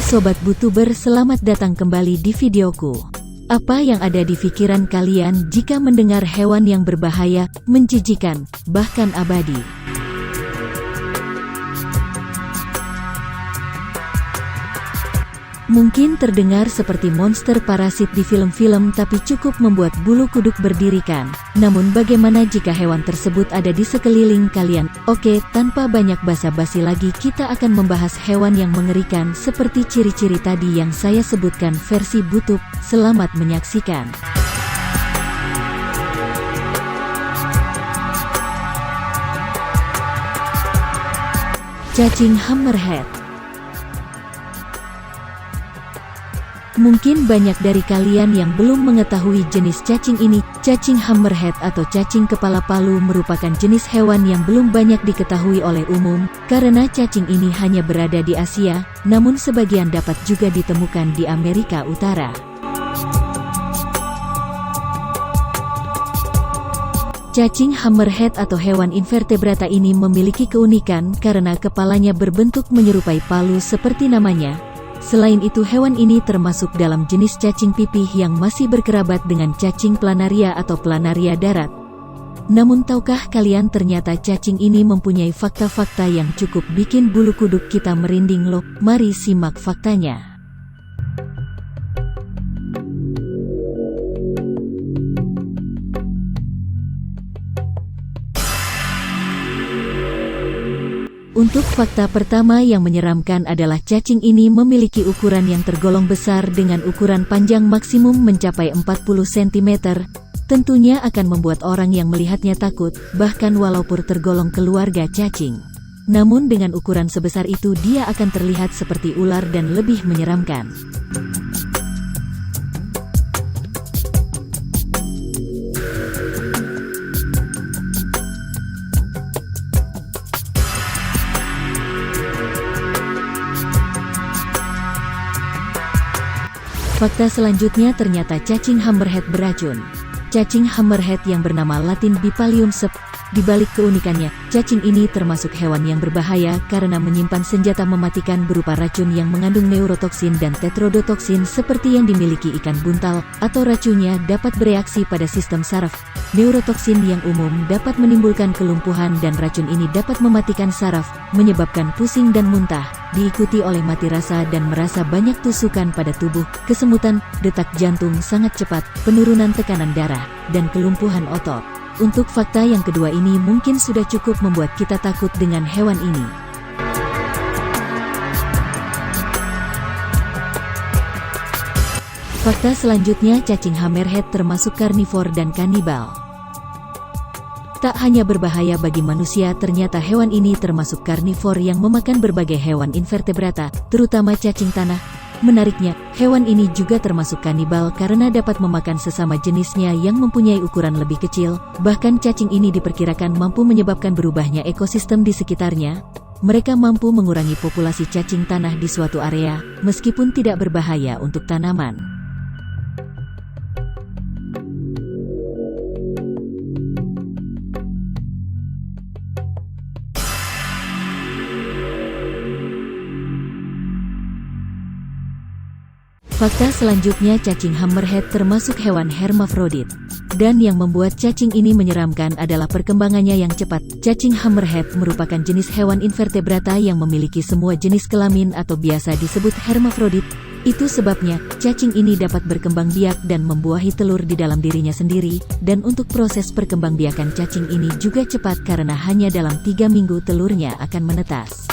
Sobat Butuber, selamat datang kembali di videoku. Apa yang ada di pikiran kalian jika mendengar hewan yang berbahaya, menjijikan, bahkan abadi? Mungkin terdengar seperti monster parasit di film-film, tapi cukup membuat bulu kuduk berdirikan. Namun bagaimana jika hewan tersebut ada di sekeliling kalian? Oke, tanpa banyak basa-basi lagi, kita akan membahas hewan yang mengerikan seperti ciri-ciri tadi yang saya sebutkan versi Butub. Selamat menyaksikan. Cacing hammerhead. Mungkin banyak dari kalian yang belum mengetahui jenis cacing ini. Cacing hammerhead atau cacing kepala palu merupakan jenis hewan yang belum banyak diketahui oleh umum, karena cacing ini hanya berada di Asia, namun sebagian dapat juga ditemukan di Amerika Utara. Cacing hammerhead atau hewan invertebrata ini memiliki keunikan karena kepalanya berbentuk menyerupai palu seperti namanya. Selain itu, hewan ini termasuk dalam jenis cacing pipih yang masih berkerabat dengan cacing planaria atau planaria darat. Namun tahukah kalian ternyata cacing ini mempunyai fakta-fakta yang cukup bikin bulu kuduk kita merinding loh. Mari simak faktanya. Untuk fakta pertama yang menyeramkan adalah cacing ini memiliki ukuran yang tergolong besar dengan ukuran panjang maksimum mencapai 40 cm. Tentunya akan membuat orang yang melihatnya takut, bahkan walaupun tergolong keluarga cacing. Namun dengan ukuran sebesar itu dia akan terlihat seperti ular dan lebih menyeramkan. Fakta selanjutnya, ternyata cacing hammerhead beracun. Cacing hammerhead yang bernama Latin Bipalium sep. Di balik keunikannya, cacing ini termasuk hewan yang berbahaya karena menyimpan senjata mematikan berupa racun yang mengandung neurotoksin dan tetrodotoksin seperti yang dimiliki ikan buntal, atau racunnya dapat bereaksi pada sistem saraf. Neurotoksin yang umum dapat menimbulkan kelumpuhan dan racun ini dapat mematikan saraf, menyebabkan pusing dan muntah, diikuti oleh mati rasa dan merasa banyak tusukan pada tubuh, kesemutan, detak jantung sangat cepat, penurunan tekanan darah, dan kelumpuhan otot. Untuk fakta yang kedua ini mungkin sudah cukup membuat kita takut dengan hewan ini. Fakta selanjutnya, cacing hammerhead termasuk karnivor dan kanibal. Tak hanya berbahaya bagi manusia, ternyata hewan ini termasuk karnivor yang memakan berbagai hewan invertebrata, terutama cacing tanah. Menariknya, hewan ini juga termasuk kanibal karena dapat memakan sesama jenisnya yang mempunyai ukuran lebih kecil. Bahkan cacing ini diperkirakan mampu menyebabkan berubahnya ekosistem di sekitarnya. Mereka mampu mengurangi populasi cacing tanah di suatu area, meskipun tidak berbahaya untuk tanaman. Fakta selanjutnya, cacing hammerhead termasuk hewan hermafrodit. Dan yang membuat cacing ini menyeramkan adalah perkembangannya yang cepat. Cacing hammerhead merupakan jenis hewan invertebrata yang memiliki semua jenis kelamin atau biasa disebut hermafrodit. Itu sebabnya, cacing ini dapat berkembang biak dan membuahi telur di dalam dirinya sendiri. Dan untuk proses perkembangbiakan cacing ini juga cepat karena hanya dalam 3 minggu telurnya akan menetas.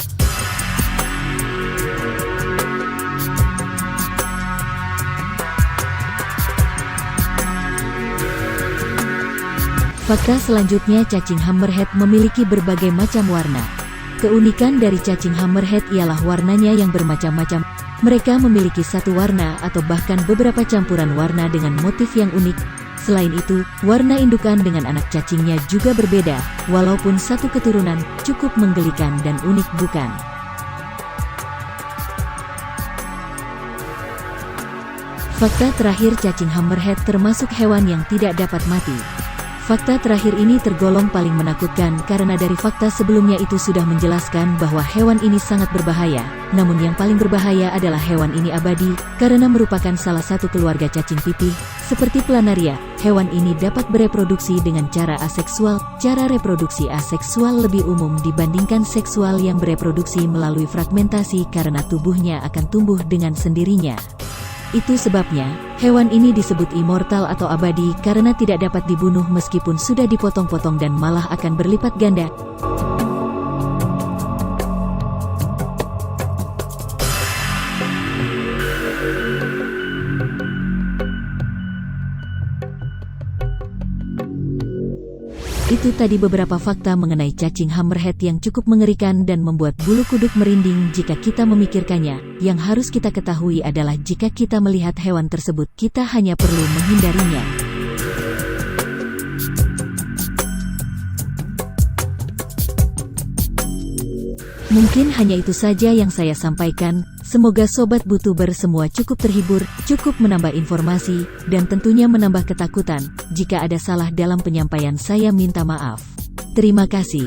Fakta selanjutnya, cacing hammerhead memiliki berbagai macam warna. Keunikan dari cacing hammerhead ialah warnanya yang bermacam-macam. Mereka memiliki satu warna atau bahkan beberapa campuran warna dengan motif yang unik. Selain itu, warna indukan dengan anak cacingnya juga berbeda, walaupun satu keturunan. Cukup menggelikan dan unik, bukan? Fakta terakhir, cacing hammerhead termasuk hewan yang tidak dapat mati. Fakta terakhir ini tergolong paling menakutkan karena dari fakta sebelumnya itu sudah menjelaskan bahwa hewan ini sangat berbahaya. Namun yang paling berbahaya adalah hewan ini abadi, karena merupakan salah satu keluarga cacing pipih. Seperti planaria, hewan ini dapat bereproduksi dengan cara aseksual. Cara reproduksi aseksual lebih umum dibandingkan seksual yang bereproduksi melalui fragmentasi karena tubuhnya akan tumbuh dengan sendirinya. Itu sebabnya, hewan ini disebut immortal atau abadi karena tidak dapat dibunuh meskipun sudah dipotong-potong dan malah akan berlipat ganda. Itu tadi beberapa fakta mengenai cacing hammerhead yang cukup mengerikan dan membuat bulu kuduk merinding jika kita memikirkannya. Yang harus kita ketahui adalah jika kita melihat hewan tersebut, kita hanya perlu menghindarinya. Mungkin hanya itu saja yang saya sampaikan. Semoga Sobat Butuber semua cukup terhibur, cukup menambah informasi, dan tentunya menambah ketakutan. Jika ada salah dalam penyampaian saya minta maaf. Terima kasih.